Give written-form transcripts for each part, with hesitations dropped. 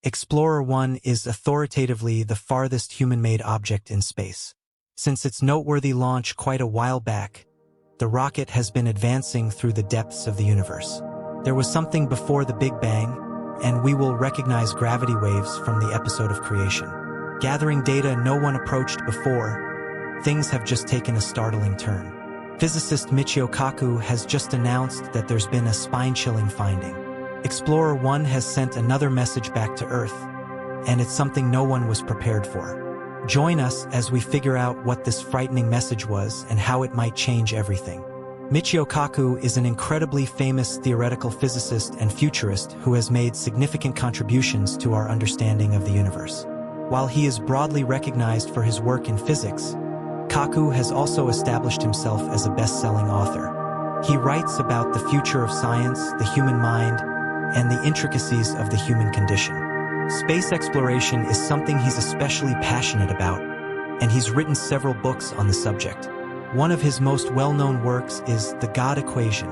Explorer 1 is authoritatively the farthest human-made object in space. Since its noteworthy launch quite a while back, the rocket has been advancing through the depths of the universe. There was something before the Big Bang, and we will recognize gravity waves from the episode of creation. Gathering data no one approached before, things have just taken a startling turn. Physicist Michio Kaku has just announced that there's been a spine-chilling finding. Explorer 1 has sent another message back to Earth, and it's something no one was prepared for. Join us as we figure out what this frightening message was and how it might change everything. Michio Kaku is an incredibly famous theoretical physicist and futurist who has made significant contributions to our understanding of the universe. While he is broadly recognized for his work in physics, Kaku has also established himself as a best-selling author. He writes about the future of science, the human mind, and the intricacies of the human condition. Space exploration is something he's especially passionate about, and he's written several books on the subject. One of his most well-known works is The God Equation,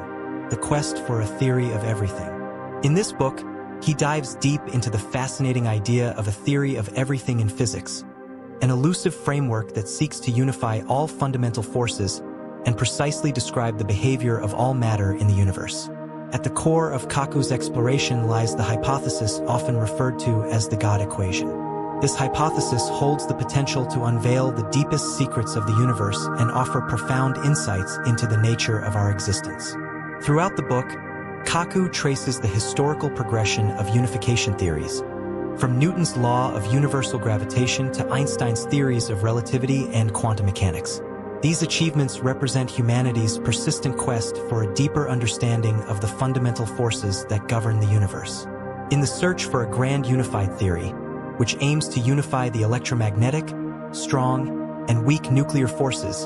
The Quest for a Theory of Everything. In this book, he dives deep into the fascinating idea of a theory of everything in physics, an elusive framework that seeks to unify all fundamental forces and precisely describe the behavior of all matter in the universe. At the core of Kaku's exploration lies the hypothesis often referred to as the God Equation. This hypothesis holds the potential to unveil the deepest secrets of the universe and offer profound insights into the nature of our existence. Throughout the book, Kaku traces the historical progression of unification theories, from Newton's law of universal gravitation to Einstein's theories of relativity and quantum mechanics. These achievements represent humanity's persistent quest for a deeper understanding of the fundamental forces that govern the universe. In the search for a grand unified theory, which aims to unify the electromagnetic, strong, and weak nuclear forces,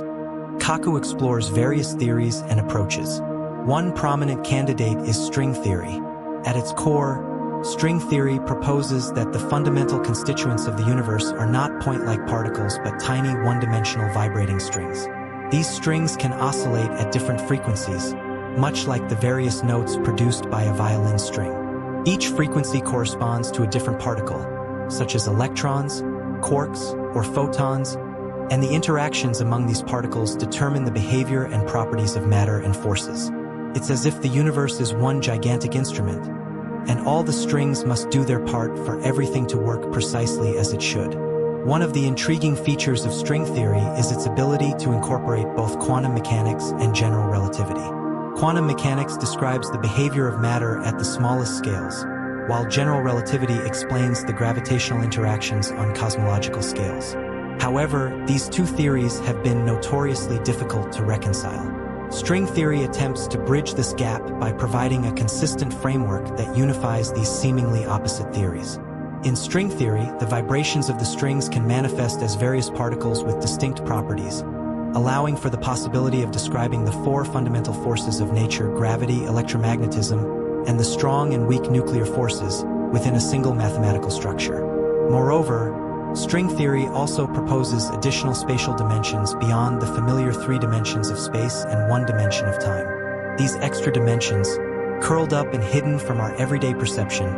Kaku explores various theories and approaches. One prominent candidate is string theory. At its core, string theory proposes that the fundamental constituents of the universe are not point-like particles but tiny one-dimensional vibrating strings. These strings can oscillate at different frequencies, much like the various notes produced by a violin string. Each frequency corresponds to a different particle, such as electrons, quarks, or photons, and the interactions among these particles determine the behavior and properties of matter and forces. It's as if the universe is one gigantic instrument, and all the strings must do their part for everything to work precisely as it should. One of the intriguing features of string theory is its ability to incorporate both quantum mechanics and general relativity. Quantum mechanics describes the behavior of matter at the smallest scales, while general relativity explains the gravitational interactions on cosmological scales. However, these two theories have been notoriously difficult to reconcile. String theory attempts to bridge this gap by providing a consistent framework that unifies these seemingly opposite theories. In string theory, the vibrations of the strings can manifest as various particles with distinct properties, allowing for the possibility of describing the four fundamental forces of nature: gravity, electromagnetism, and the strong and weak nuclear forces within a single mathematical structure. Moreover, string theory also proposes additional spatial dimensions beyond the familiar three dimensions of space and one dimension of time. These extra dimensions, curled up and hidden from our everyday perception,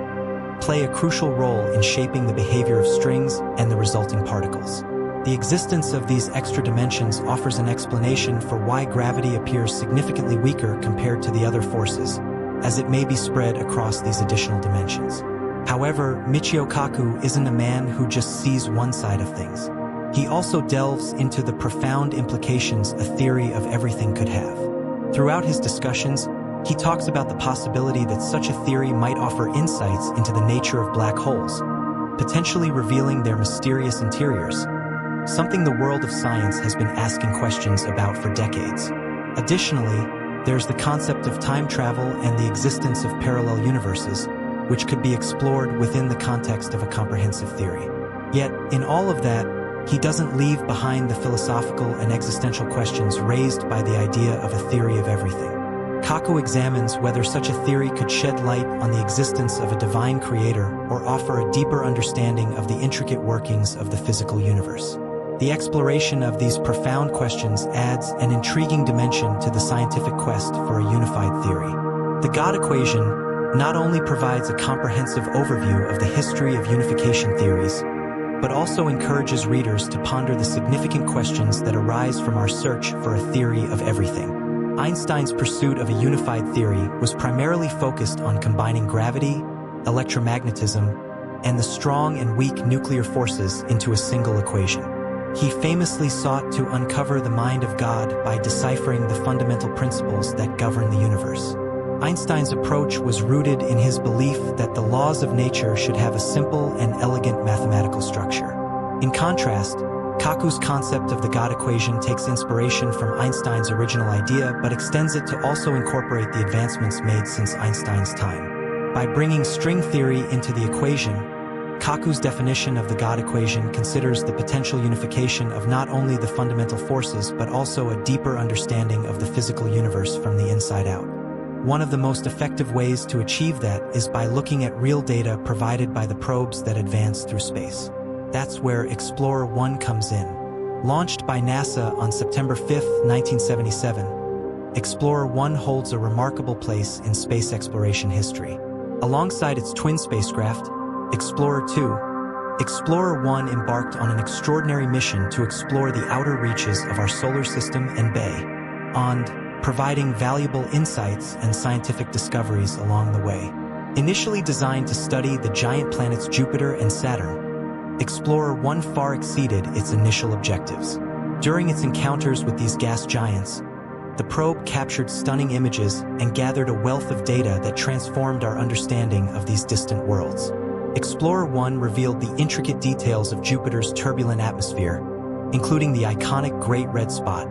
play a crucial role in shaping the behavior of strings and the resulting particles. The existence of these extra dimensions offers an explanation for why gravity appears significantly weaker compared to the other forces, as it may be spread across these additional dimensions. However, Michio Kaku isn't a man who just sees one side of things. He also delves into the profound implications a theory of everything could have. Throughout his discussions, he talks about the possibility that such a theory might offer insights into the nature of black holes, potentially revealing their mysterious interiors, something the world of science has been asking questions about for decades. Additionally, there's the concept of time travel and the existence of parallel universes, which could be explored within the context of a comprehensive theory. Yet, in all of that, he doesn't leave behind the philosophical and existential questions raised by the idea of a theory of everything. Kaku examines whether such a theory could shed light on the existence of a divine creator or offer a deeper understanding of the intricate workings of the physical universe. The exploration of these profound questions adds an intriguing dimension to the scientific quest for a unified theory. The God Equation, not only provides a comprehensive overview of the history of unification theories, but also encourages readers to ponder the significant questions that arise from our search for a theory of everything. Einstein's pursuit of a unified theory was primarily focused on combining gravity, electromagnetism, and the strong and weak nuclear forces into a single equation. He famously sought to uncover the mind of God by deciphering the fundamental principles that govern the universe. Einstein's approach was rooted in his belief that the laws of nature should have a simple and elegant mathematical structure. In contrast, Kaku's concept of the God equation takes inspiration from Einstein's original idea but extends it to also incorporate the advancements made since Einstein's time. By bringing string theory into the equation, Kaku's definition of the God equation considers the potential unification of not only the fundamental forces but also a deeper understanding of the physical universe from the inside out. One of the most effective ways to achieve that is by looking at real data provided by the probes that advance through space. That's where Explorer 1 comes in. Launched by NASA on September 5, 1977, Explorer 1 holds a remarkable place in space exploration history. Alongside its twin spacecraft, Explorer 2, Explorer 1 embarked on an extraordinary mission to explore the outer reaches of our solar system and beyond, providing valuable insights and scientific discoveries along the way. Initially designed to study the giant planets Jupiter and Saturn, Explorer 1 far exceeded its initial objectives. During its encounters with these gas giants, the probe captured stunning images and gathered a wealth of data that transformed our understanding of these distant worlds. Explorer 1 revealed the intricate details of Jupiter's turbulent atmosphere, including the iconic Great Red Spot,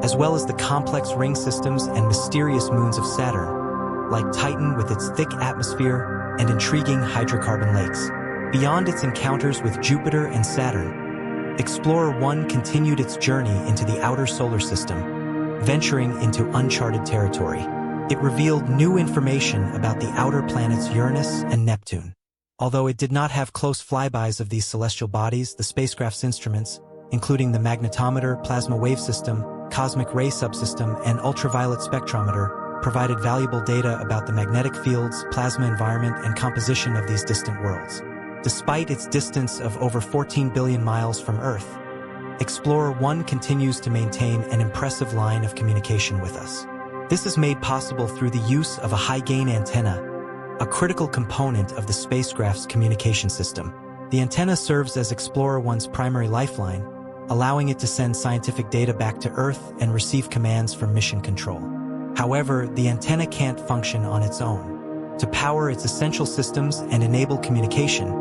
as well as the complex ring systems and mysterious moons of Saturn, like Titan with its thick atmosphere and intriguing hydrocarbon lakes. Beyond its encounters with Jupiter and Saturn, Explorer 1 continued its journey into the outer solar system, venturing into uncharted territory. It revealed new information about the outer planets Uranus and Neptune. Although it did not have close flybys of these celestial bodies, the spacecraft's instruments, including the magnetometer, plasma wave system, cosmic ray subsystem, and ultraviolet spectrometer, provided valuable data about the magnetic fields, plasma environment, and composition of these distant worlds. Despite its distance of over 14 billion miles from Earth, Explorer 1 continues to maintain an impressive line of communication with us. This is made possible through the use of a high-gain antenna, a critical component of the spacecraft's communication system. The antenna serves as Explorer 1's primary lifeline, allowing it to send scientific data back to Earth and receive commands from mission control. However, the antenna can't function on its own. To power its essential systems and enable communication,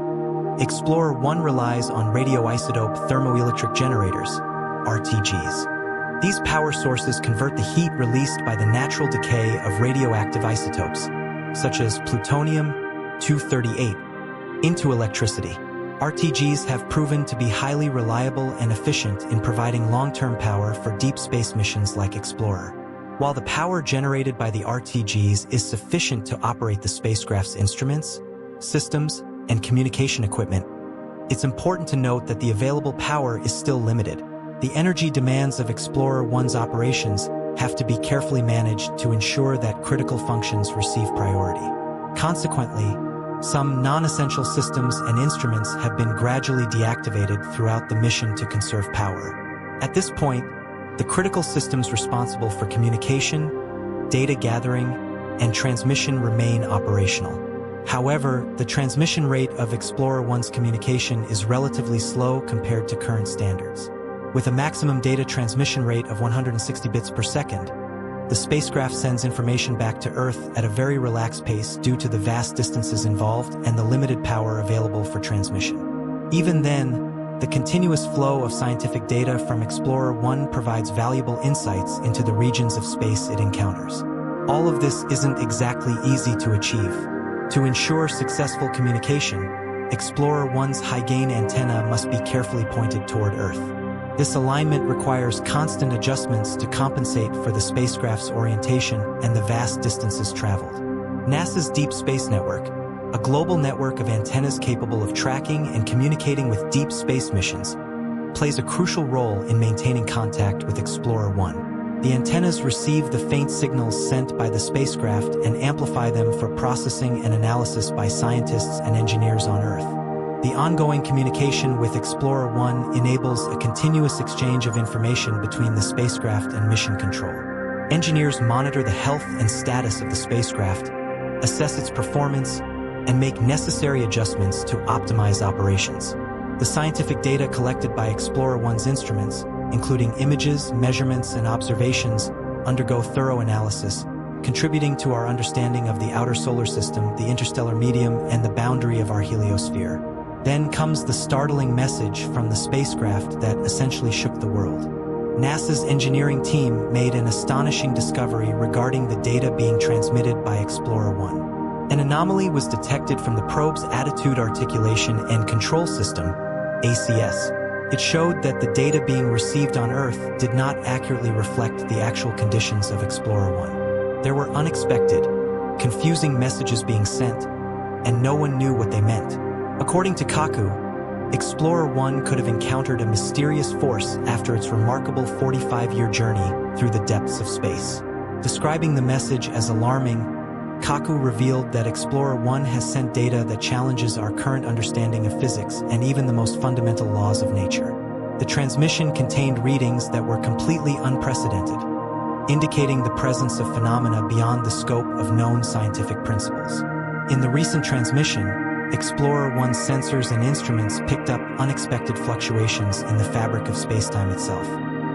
Explorer 1 relies on radioisotope thermoelectric generators, RTGs. These power sources convert the heat released by the natural decay of radioactive isotopes, such as plutonium-238, into electricity. RTGs have proven to be highly reliable and efficient in providing long-term power for deep space missions like Explorer. While the power generated by the RTGs is sufficient to operate the spacecraft's instruments, systems, and communication equipment, it's important to note that the available power is still limited. The energy demands of Explorer 1's operations have to be carefully managed to ensure that critical functions receive priority. Consequently, some non-essential systems and instruments have been gradually deactivated throughout the mission to conserve power. At this point, the critical systems responsible for communication, data gathering, and transmission remain operational. However, the transmission rate of Explorer 1's communication is relatively slow compared to current standards. With a maximum data transmission rate of 160 bits per second, the spacecraft sends information back to Earth at a very relaxed pace due to the vast distances involved and the limited power available for transmission. Even then, the continuous flow of scientific data from Explorer 1 provides valuable insights into the regions of space it encounters. All of this isn't exactly easy to achieve. To ensure successful communication, Explorer 1's high-gain antenna must be carefully pointed toward Earth. This alignment requires constant adjustments to compensate for the spacecraft's orientation and the vast distances traveled. NASA's Deep Space Network, a global network of antennas capable of tracking and communicating with deep space missions, plays a crucial role in maintaining contact with Explorer 1. The antennas receive the faint signals sent by the spacecraft and amplify them for processing and analysis by scientists and engineers on Earth. The ongoing communication with Explorer 1 enables a continuous exchange of information between the spacecraft and mission control. Engineers monitor the health and status of the spacecraft, assess its performance, and make necessary adjustments to optimize operations. The scientific data collected by Explorer 1's instruments, including images, measurements, and observations, undergo thorough analysis, contributing to our understanding of the outer solar system, the interstellar medium, and the boundary of our heliosphere. Then comes the startling message from the spacecraft that essentially shook the world. NASA's engineering team made an astonishing discovery regarding the data being transmitted by Explorer 1. An anomaly was detected from the probe's attitude articulation and control system, ACS. It showed that the data being received on Earth did not accurately reflect the actual conditions of Explorer 1. There were unexpected, confusing messages being sent, and no one knew what they meant. According to Kaku, Explorer 1 could have encountered a mysterious force after its remarkable 45-year journey through the depths of space. Describing the message as alarming, Kaku revealed that Explorer 1 has sent data that challenges our current understanding of physics and even the most fundamental laws of nature. The transmission contained readings that were completely unprecedented, indicating the presence of phenomena beyond the scope of known scientific principles. In the recent transmission, Explorer 1's sensors and instruments picked up unexpected fluctuations in the fabric of spacetime itself.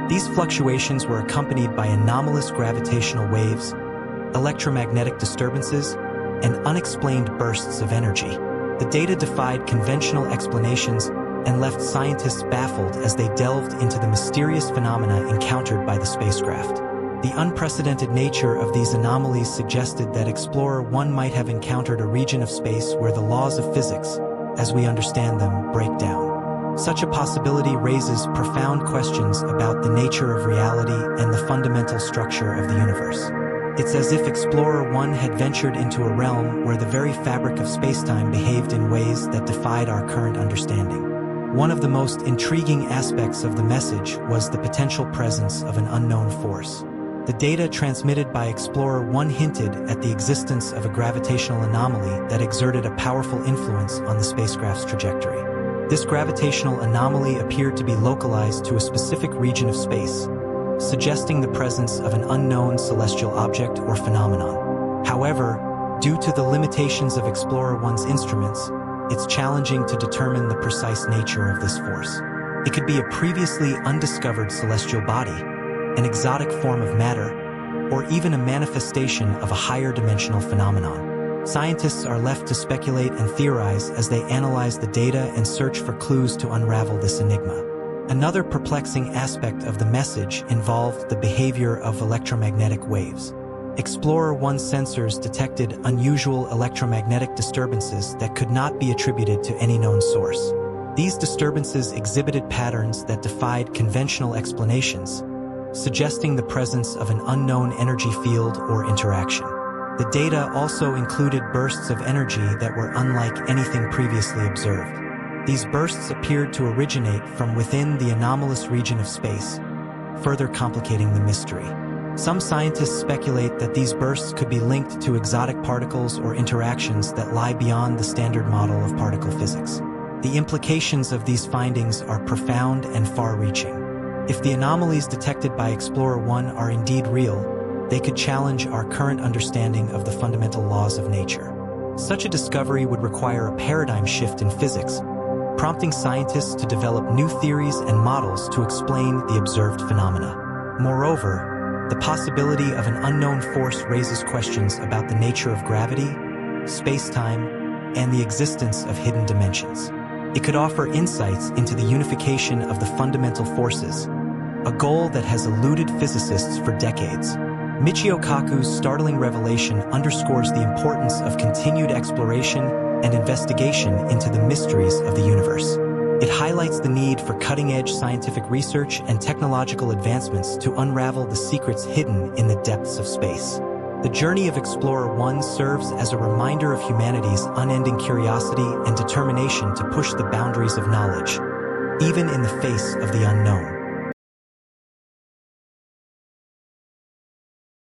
These fluctuations were accompanied by anomalous gravitational waves, electromagnetic disturbances, and unexplained bursts of energy. The data defied conventional explanations and left scientists baffled as they delved into the mysterious phenomena encountered by the spacecraft. The unprecedented nature of these anomalies suggested that Explorer 1 might have encountered a region of space where the laws of physics, as we understand them, break down. Such a possibility raises profound questions about the nature of reality and the fundamental structure of the universe. It's as if Explorer 1 had ventured into a realm where the very fabric of spacetime behaved in ways that defied our current understanding. One of the most intriguing aspects of the message was the potential presence of an unknown force. The data transmitted by Explorer 1 hinted at the existence of a gravitational anomaly that exerted a powerful influence on the spacecraft's trajectory. This gravitational anomaly appeared to be localized to a specific region of space, suggesting the presence of an unknown celestial object or phenomenon. However, due to the limitations of Explorer 1's instruments, it's challenging to determine the precise nature of this force. It could be a previously undiscovered celestial body, an exotic form of matter, or even a manifestation of a higher dimensional phenomenon. Scientists are left to speculate and theorize as they analyze the data and search for clues to unravel this enigma. Another perplexing aspect of the message involved the behavior of electromagnetic waves. Explorer 1's sensors detected unusual electromagnetic disturbances that could not be attributed to any known source. These disturbances exhibited patterns that defied conventional explanations, suggesting the presence of an unknown energy field or interaction. The data also included bursts of energy that were unlike anything previously observed. These bursts appeared to originate from within the anomalous region of space, further complicating the mystery. Some scientists speculate that these bursts could be linked to exotic particles or interactions that lie beyond the standard model of particle physics. The implications of these findings are profound and far-reaching. If the anomalies detected by Explorer 1 are indeed real, they could challenge our current understanding of the fundamental laws of nature. Such a discovery would require a paradigm shift in physics, prompting scientists to develop new theories and models to explain the observed phenomena. Moreover, the possibility of an unknown force raises questions about the nature of gravity, space-time, and the existence of hidden dimensions. It could offer insights into the unification of the fundamental forces, a goal that has eluded physicists for decades. Michio Kaku's startling revelation underscores the importance of continued exploration and investigation into the mysteries of the universe. It highlights the need for cutting-edge scientific research and technological advancements to unravel the secrets hidden in the depths of space. The journey of Explorer 1 serves as a reminder of humanity's unending curiosity and determination to push the boundaries of knowledge, even in the face of the unknown.